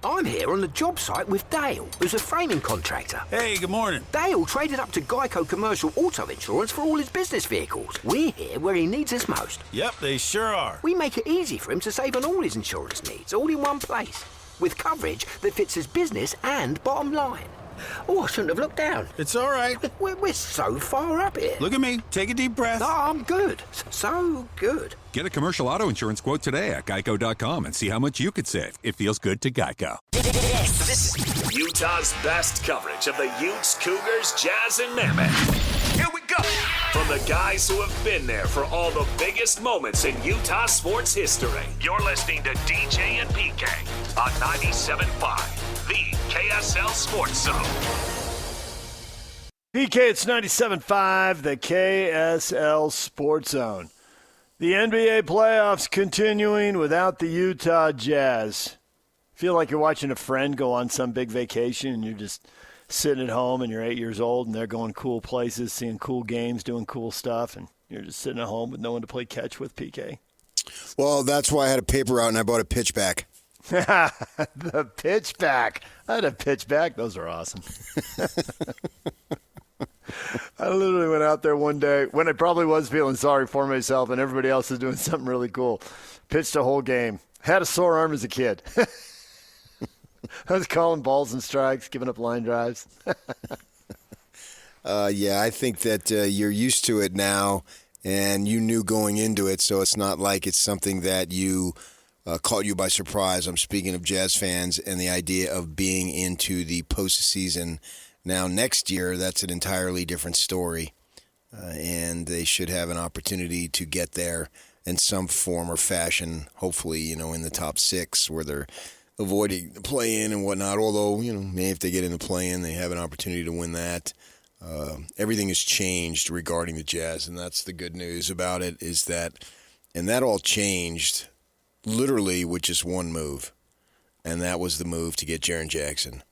I'm here on the job site with Dale, who's a framing contractor. Hey, good morning. Dale traded up to Geico Commercial Auto Insurance for all his business vehicles. We're here where he needs us most. Yep, they sure are. We make it easy for him to save on all his insurance needs, all in one place, with coverage that fits his business and bottom line. Oh, I shouldn't have looked down. It's all right. We're so far up here. Look at me. Take a deep breath. No, I'm good. So good. Get a commercial auto insurance quote today at geico.com and see how much you could save. It feels good to Geico. This is Utah's best coverage of the Utes, Cougars, Jazz, and Mammoth. Here we go. From the guys who have been there for all the biggest moments in Utah sports history. You're listening to DJ and PK on 97.5, the KSL Sports Zone. PK, it's 97.5, the KSL Sports Zone. The NBA playoffs continuing without the Utah Jazz. Feel like you're watching a friend go on some big vacation and you're just sitting at home and you're 8 years old and they're going cool places, seeing cool games, doing cool stuff, and you're just sitting at home with no one to play catch with, PK. Well, that's why I had a paper out and I bought a pitchback. The pitchback. I had a pitchback. Those are awesome. I literally went out there one day when I probably was feeling sorry for myself and everybody else was doing something really cool. Pitched a whole game. Had a sore arm as a kid. I was calling balls and strikes, giving up line drives. Yeah, I think that you're used to it now, and you knew going into it, so it's not like it's something that you caught you by surprise. I'm speaking of Jazz fans and the idea of being into the postseason. Now, next year, that's an entirely different story, and they should have an opportunity to get there in some form or fashion, hopefully, in the top six where they're avoiding the play-in and whatnot, although, maybe if they get in the play-in, they have an opportunity to win that. Everything has changed regarding the Jazz, and that's the good news about it is that, and that all changed literally with just one move, and that was the move to get Jaren Jackson.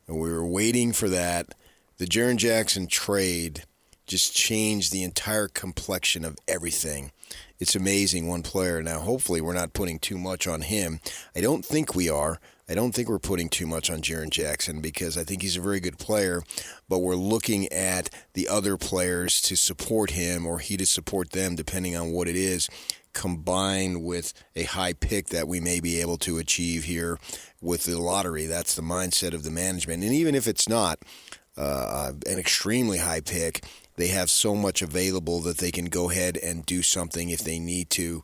And we were waiting for that. The Jaren Jackson trade just changed the entire complexion of everything. It's amazing, one player. Now, hopefully we're not putting too much on him. I don't think we are. I don't think we're putting too much on Jaren Jackson because I think he's a very good player, but we're looking at the other players to support him or he to support them, depending on what it is, combined with a high pick that we may be able to achieve here with the lottery. That's the mindset of the management. And even if it's not an extremely high pick, they have so much available that they can go ahead and do something if they need to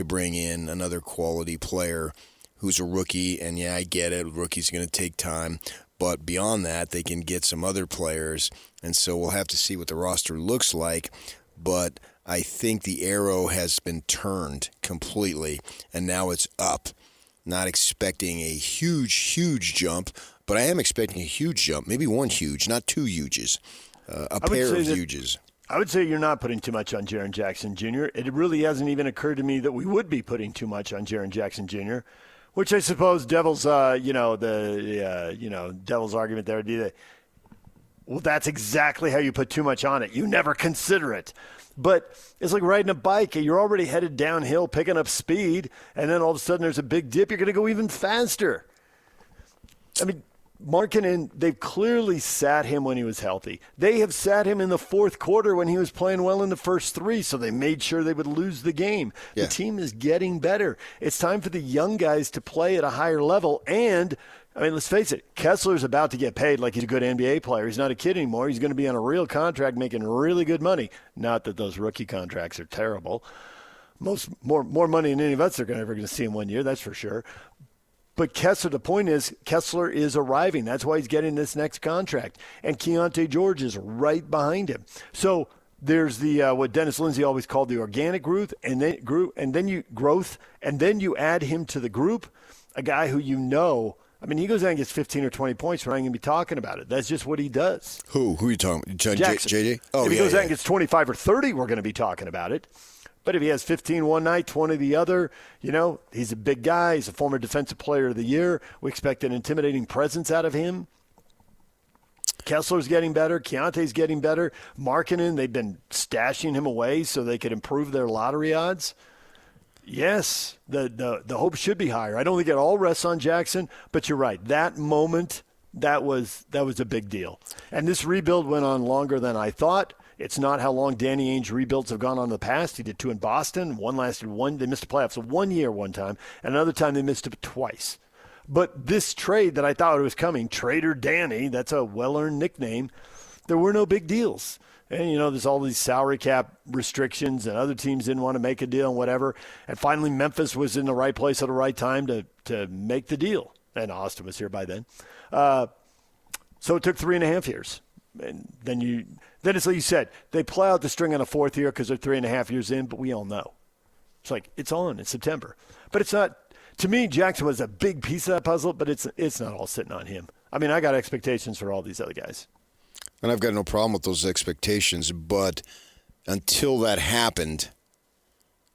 bring in another quality player who's a rookie. And, yeah, I get it. Rookie's going to take time. But beyond that, they can get some other players. And so we'll have to see what the roster looks like. But I think the arrow has been turned completely, and now it's up. Not expecting a huge jump, but I am expecting a huge jump. Maybe one huge, not two huges. A pair of huges. I would say you're not putting too much on Jaren Jackson Jr. It really hasn't even occurred to me that we would be putting too much on Jaren Jackson Jr., which I suppose Devil's, Devil's argument there. Well, that's exactly how you put too much on it. You never consider it. But it's like riding a bike. You're already headed downhill, picking up speed, and then all of a sudden there's a big dip. You're going to go even faster. I mean, Markkanen, they've clearly sat him when he was healthy. They have sat him in the fourth quarter when he was playing well in the first three, so they made sure they would lose the game. Yeah. The team is getting better. It's time for the young guys to play at a higher level. And, I mean, let's face it, Kessler's about to get paid like he's a good NBA player. He's not a kid anymore. He's going to be on a real contract making really good money. Not that those rookie contracts are terrible. More money than any of us are ever going to see in 1 year, that's for sure. But Kessler, the point is, Kessler is arriving. That's why he's getting this next contract. And Keontae George is right behind him. So there's the what Dennis Lindsay always called the organic growth, and then you add him to the group, a guy who I mean, he goes out and gets 15 or 20 points. We're not going to be talking about it. That's just what he does. Who are you talking about? JJ? Oh, if he goes out and gets 25 or 30, we're going to be talking about it. But if he has 15 one night, 20 the other, he's a big guy. He's a former Defensive Player of the Year. We expect an intimidating presence out of him. Kessler's getting better. Keontae's getting better. Markkanen, they've been stashing him away so they could improve their lottery odds. Yes, the hope should be higher. I don't think it all rests on Jackson, but you're right. That moment, that was a big deal. And this rebuild went on longer than I thought. It's not how long Danny Ainge rebuilds have gone on in the past. He did 2 in Boston. One lasted one. They missed the playoffs 1 year one time, and another time they missed it twice. But this trade that I thought was coming, Trader Danny, that's a well-earned nickname, there were no big deals. And, there's all these salary cap restrictions, and other teams didn't want to make a deal and whatever. And finally, Memphis was in the right place at the right time to make the deal. And Austin was here by then. So it took 3.5 years. And then it's like you said, they play out the string on a 4th year because they're 3.5 years in, but we all know. It's like, it's on in September. But it's not. To me, Jackson was a big piece of that puzzle, but it's not all sitting on him. I mean, I got expectations for all these other guys. And I've got no problem with those expectations, but until that happened,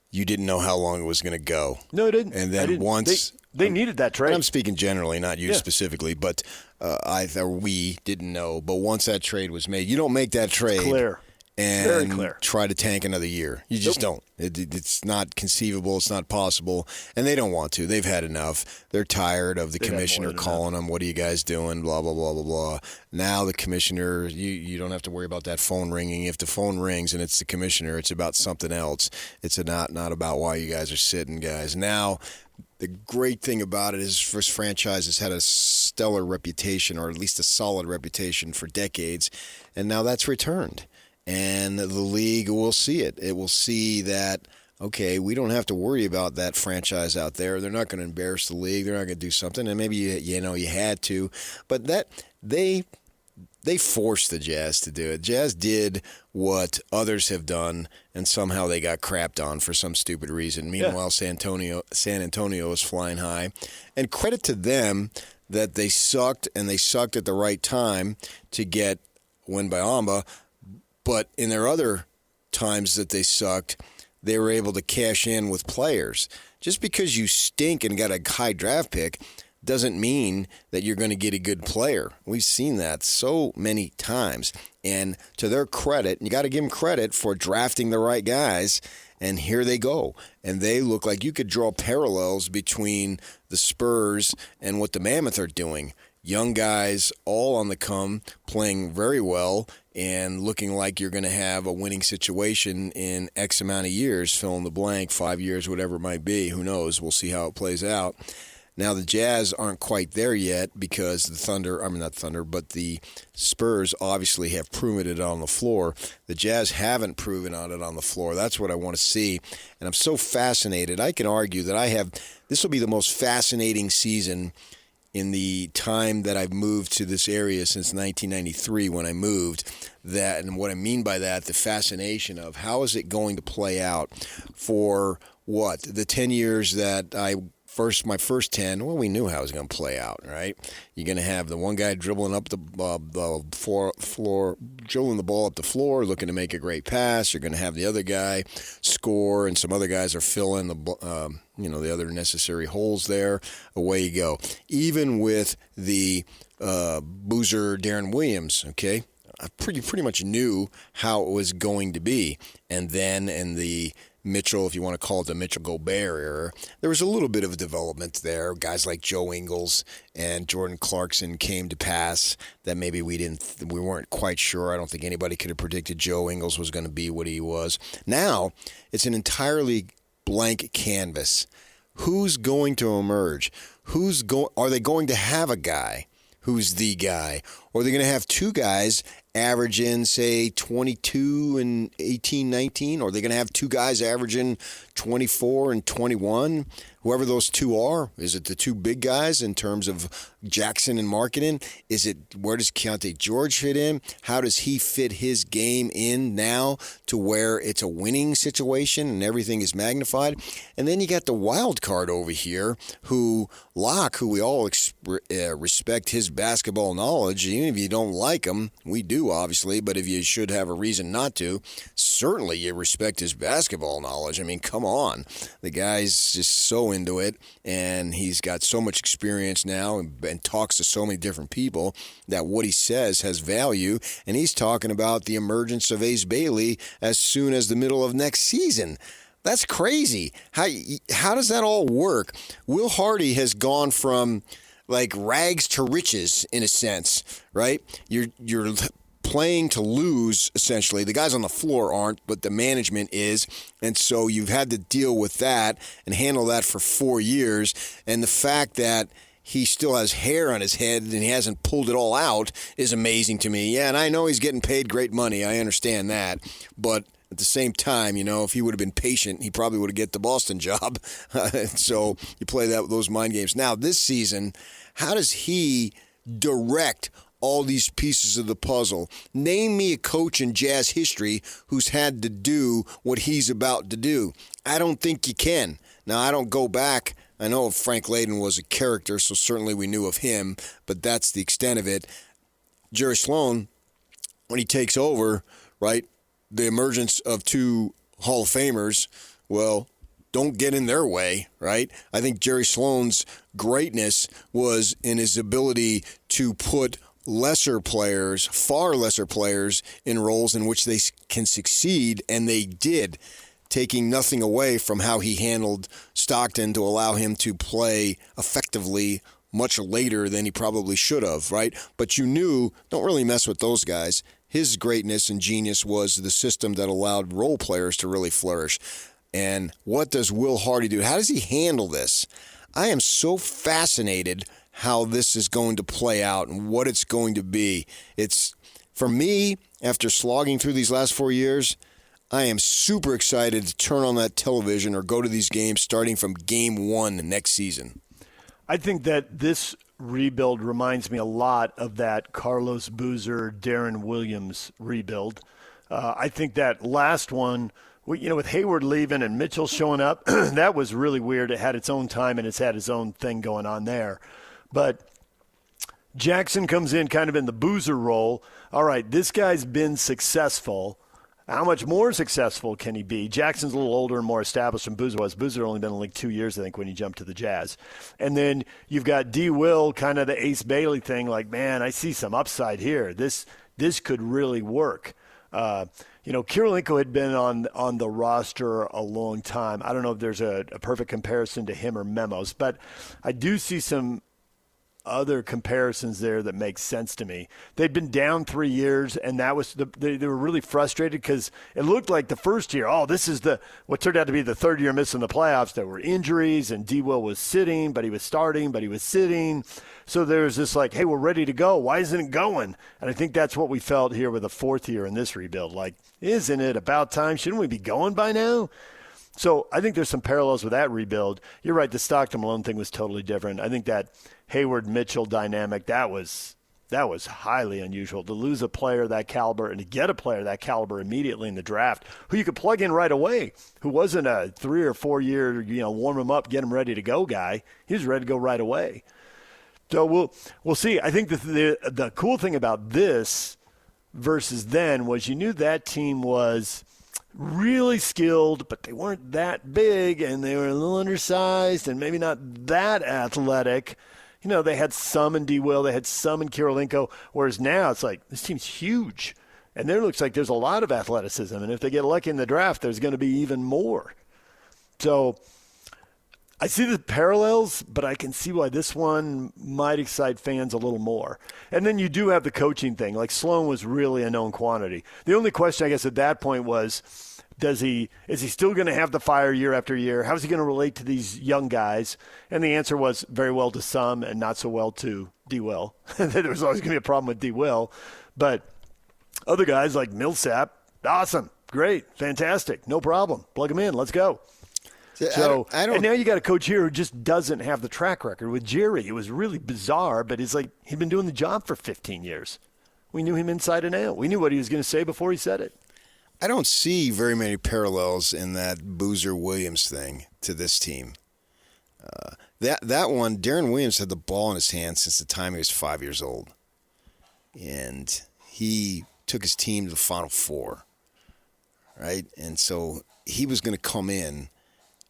you didn't know how long it was going to go. No, it didn't. And then once they needed that trade. I'm speaking generally, not you specifically, but we didn't know. But once that trade was made, you don't make that trade. Clear. Very clear. Try to tank another year. You just don't. It's not conceivable. It's not possible. And they don't want to. They've had enough. They're tired of the commissioner calling them, what are you guys doing, blah, blah, blah, blah, blah. Now the commissioner, you don't have to worry about that phone ringing. If the phone rings and it's the commissioner, it's about something else. It's not about why you guys are sitting, guys. Now, the great thing about it is this franchise has had a stellar reputation, or at least a solid reputation for decades, and now that's returned. And the league will see it. It will see that, okay, we don't have to worry about that franchise out there. They're not going to embarrass the league. They're not going to do something. And maybe you had to, but that they forced the Jazz to do it. Jazz did what others have done, and somehow they got crapped on for some stupid reason. Meanwhile, San Antonio is flying high, and credit to them that they sucked, and they sucked at the right time to get Wembanyama. But in their other times that they sucked, they were able to cash in with players. Just because you stink and got a high draft pick doesn't mean that you're going to get a good player. We've seen that so many times. And to their credit, you got to give them credit for drafting the right guys, and here they go. And they look like you could draw parallels between the Spurs and what the Mammoth are doing. Young guys all on the come, playing very well, and looking like you're going to have a winning situation in X amount of years, fill in the blank, 5 years, whatever it might be. Who knows? We'll see how it plays out. Now, the Jazz aren't quite there yet because the Spurs obviously have proven it on the floor. The Jazz haven't proven on it on the floor. That's what I want to see. And I'm so fascinated. I can argue that this will be the most fascinating season in the time that I've moved to this area since 1993 when I moved. That, and what I mean by that, the fascination of how is it going to play out for the 10 years that my first 10, well, we knew how it was going to play out, right? You're going to have the one guy dribbling up the floor, dribbling the ball up the floor, looking to make a great pass. You're going to have the other guy score, and some other guys are filling the other necessary holes there. Away you go. Even with the boozer Darren Williams, okay, I pretty much knew how it was going to be. And then in the Mitchell, if you want to call it the Mitchell Gobert era, there was a little bit of development there. Guys like Joe Ingles and Jordan Clarkson came to pass that maybe we weren't quite sure. I don't think anybody could have predicted Joe Ingles was going to be what he was. Now, it's an entirely blank canvas. Who's going to emerge? Are they going to have a guy who's the guy? Or are they going to have two guys averaging, say, 22 and 18, 19? Or are they going to have two guys averaging 24 and 21? Whoever those two are. Is it the two big guys in terms of Jackson and Markkanen? Where does Keontae George fit in? How does he fit his game in now to where it's a winning situation and everything is magnified? And then you got the wild card over here, Locke, who we all respect his basketball knowledge. Even if you don't like him, we do, obviously, but if you should have a reason not to, certainly you respect his basketball knowledge. I mean, come on. The guy's just so into it, and he's got so much experience now and talks to so many different people that what he says has value, and he's talking about the emergence of Ace Bailey as soon as the middle of next season. That's crazy. How does that all work? Will Hardy has gone from like rags to riches in a sense, right? You're playing to lose, essentially. The guys on the floor aren't, but the management is. And so you've had to deal with that and handle that for 4 years. And the fact that he still has hair on his head and he hasn't pulled it all out is amazing to me. Yeah, and I know he's getting paid great money. I understand that. But at the same time, if he would have been patient, he probably would have get the Boston job. So you play those mind games. Now, this season, how does he direct all these pieces of the puzzle? Name me a coach in Jazz history who's had to do what he's about to do. I don't think you can. Now, I don't go back. I know Frank Layden was a character, so certainly we knew of him, but that's the extent of it. Jerry Sloan, when he takes over, right, the emergence of 2 Hall of Famers, well, don't get in their way, right? I think Jerry Sloan's greatness was in his ability to put lesser players, far lesser players, in roles in which they can succeed, and they did, taking nothing away from how he handled Stockton to allow him to play effectively much later than he probably should have, right? But you knew, don't really mess with those guys. His greatness and genius was the system that allowed role players to really flourish. And what does Will Hardy do? How does he handle this? I am so fascinated how this is going to play out and what it's going to be. It's, for me, after slogging through these last 4 years, I am super excited to turn on that television or go to these games starting from game 1 next season. I think that this rebuild reminds me a lot of that Carlos Boozer, Darren Williams rebuild. I think that last one, with Hayward leaving and Mitchell showing up, that was really weird. It had its own time and it's had its own thing going on there. But Jackson comes in kind of in the Boozer role. All right, this guy's been successful. How much more successful can he be? Jackson's a little older and more established than Boozer was. Boozer only been in like 2 years, I think, when he jumped to the Jazz. And then you've got D. Will, kind of the Ace Bailey thing, like, man, I see some upside here. This could really work. Kirilenko had been on the roster a long time. I don't know if there's a perfect comparison to him or Memos, but I do see some other comparisons there that make sense to me. They'd been down 3 years, and that was they were really frustrated because it looked like the first year, this is what turned out to be the third year missing the playoffs. There were injuries, and D. Will was sitting, but he was starting, but he was sitting. So there's this like, hey, we're ready to go. Why isn't it going? And I think that's what we felt here with the fourth year in this rebuild. Like, isn't it about time? Shouldn't we be going by now? So I think there's some parallels with that rebuild. You're right, the Stockton Malone thing was totally different. I think that Hayward-Mitchell dynamic, that was highly unusual. To lose a player that caliber and to get a player that caliber immediately in the draft who you could plug in right away, who wasn't a 3 or 4 year, warm him up, get him ready to go guy. He was ready to go right away. So we'll see. I think the cool thing about this versus then was you knew that team was really skilled, but they weren't that big, and they were a little undersized and maybe not that athletic. They had some in D. Will, they had some in Kirilenko, whereas now it's like this team's huge, and there looks like there's a lot of athleticism, and if they get lucky in the draft, there's going to be even more. So I see the parallels, but I can see why this one might excite fans a little more. And then you do have the coaching thing. Like Sloan was really a known quantity. The only question, I guess, at that point was, is he still going to have the fire year after year? How's he going to relate to these young guys? And the answer was very well to some and not so well to D. Will. There was always going to be a problem with D. Will. But other guys like Millsap, awesome, great, fantastic, no problem. Plug him in, let's go. So, I don't, and now you got a coach here who just doesn't have the track record. With Jerry, it was really bizarre, but it's like he'd been doing the job for 15 years. We knew him inside and out. We knew what he was going to say before he said it. I don't see very many parallels in that Boozer-Williams thing to this team. That one, Darren Williams had the ball in his hand since the time he was 5 years old. And he took his team to the Final Four, right? And so he was going to come in.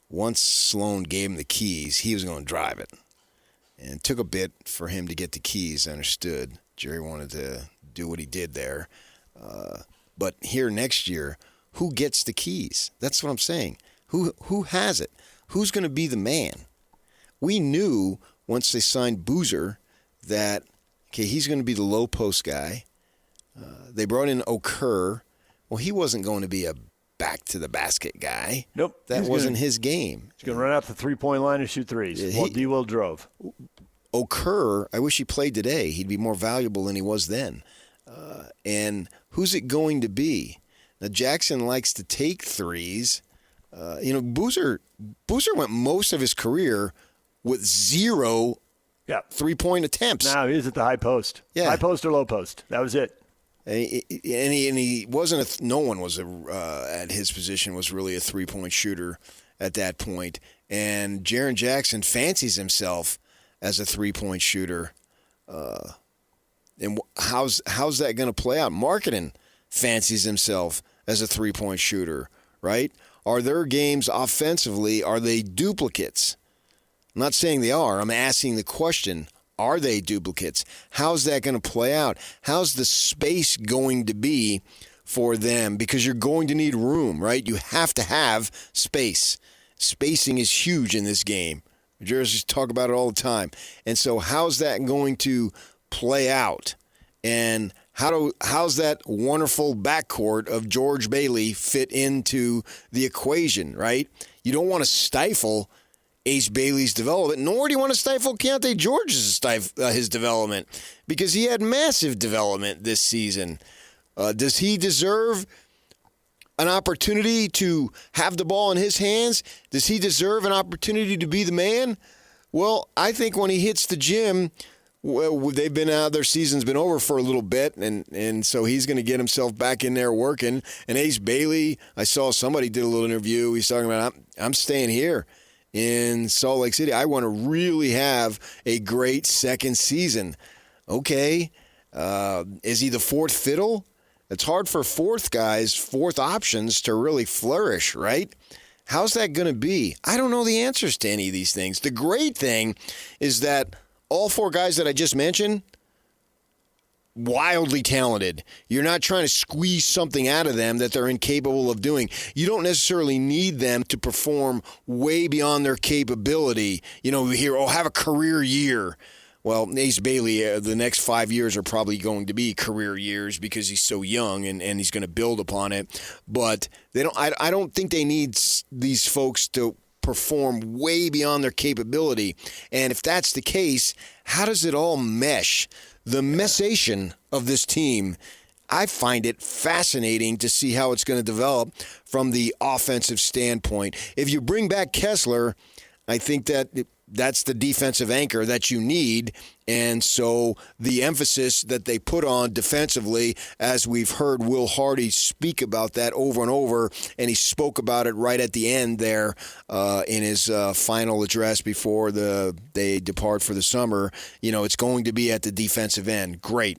Once Sloan gave him the keys, he was going to drive it. And it took a bit for him to get the keys, I understood. Jerry wanted to do what he did there. But here next year, who gets the keys? That's what I'm saying. Who has it? Who's going to be the man? We knew once they signed Boozer that, okay, he's going to be the low post guy. They brought in Okur. Well, he wasn't going to be a back-to-the-basket guy. Nope. That wasn't his game. He's going to run out the three-point line and shoot threes while D-Will drove. Okur, I wish he played today. He'd be more valuable than he was then. And who's it going to be? Now, Jackson likes to take threes. Boozer went most of his career with zero three-point attempts. No, he was at the high post. Yeah. High post or low post. That was it. And he wasn't no one was at his position was really a three-point shooter at that point. And Jaren Jackson fancies himself as a three-point shooter. And how's that going to play out? Marketing fancies himself as a three-point shooter, right? Are their games offensively, are they duplicates? I'm not saying they are. I'm asking the question, are they duplicates? How's that going to play out? How's the space going to be for them? Because you're going to need room, right? You have to have space. Spacing is huge in this game. Jerseys talk about it all the time. And so how's that going to play out? And how's that wonderful backcourt of George Bailey fit into the equation, right? You don't want to stifle Ace Bailey's development, nor do you want to stifle Keontae George's his development, because he had massive development this season. Does he deserve an opportunity to have the ball in his hands? Does he deserve an opportunity to be the man? Well, I think when he hits the gym, well, they've been out, their season's been over for a little bit, and so he's going to get himself back in there working. And Ace Bailey, I saw somebody did a little interview. He's talking about, I'm staying here in Salt Lake City. I want to really have a great second season. Okay. Is he the fourth fiddle? It's hard for fourth options to really flourish, right? How's that going to be? I don't know the answers to any of these things. The great thing is that all four guys that I just mentioned, wildly talented. You're not trying to squeeze something out of them that they're incapable of doing. You don't necessarily need them to perform way beyond their capability. You know, we hear, have a career year. Well, Ace Bailey, the next 5 years are probably going to be career years because he's so young and he's going to build upon it. But they don't. I don't think they need these folks to perform way beyond their capability. And if that's the case, how does it all mesh? The messation of this team, I find it fascinating to see how it's going to develop from the offensive standpoint. If you bring back Kessler, I think that's the defensive anchor that you need. And so the emphasis that they put on defensively, as we've heard Will Hardy speak about that over and over, and he spoke about it right at the end there in his final address before they depart for the summer. You know, it's going to be at the defensive end. Great.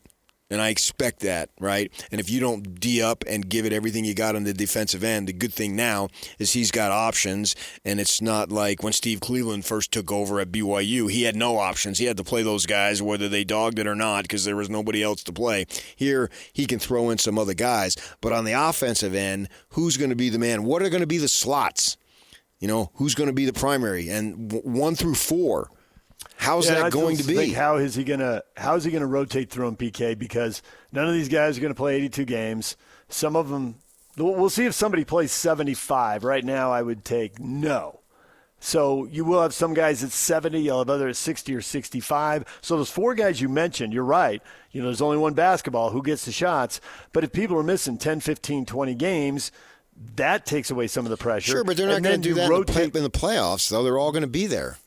And I expect that, right? And if you don't D up and give it everything you got on the defensive end, the good thing now is he's got options, and it's not like when Steve Cleveland first took over at BYU, he had no options. He had to play those guys whether they dogged it or not because there was nobody else to play. Here, he can throw in some other guys. But on the offensive end, who's going to be the man? What are going to be the slots? You know, who's going to be the primary? And 1 through 4. How's that going to be? How is he going to rotate through them, PK? Because none of these guys are going to play 82 games. Some of them, we'll see if somebody plays 75. Right now, I would take no. So you will have some guys at 70. You'll have others at 60 or 65. So those 4 guys you mentioned, you're right. You know, there's only one basketball. Who gets the shots? But if people are missing 10, 15, 20 games, that takes away some of the pressure. Sure, but they're not going to do that in the playoffs, though. They're all going to be there.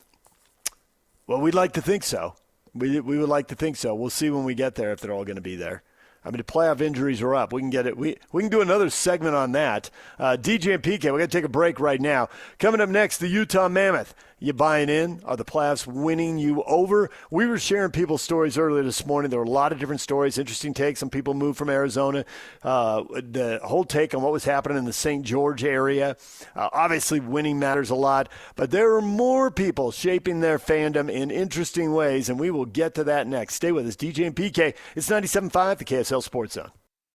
Well, we'd like to think so. We would like to think so. We'll see when we get there if they're all going to be there. I mean, the playoff injuries are up. We can get it. We can do another segment on that. DJ and PK, we're going to take a break right now. Coming up next, the Utah Mammoth. You buying in? Are the playoffs winning you over? We were sharing people's stories earlier this morning. There were a lot of different stories, interesting takes. Some people moved from Arizona. The whole take on what was happening in the St. George area. Obviously, winning matters a lot. But there are more people shaping their fandom in interesting ways, and we will get to that next. Stay with us. DJ and PK. It's 97.5, the KSL Sports Zone.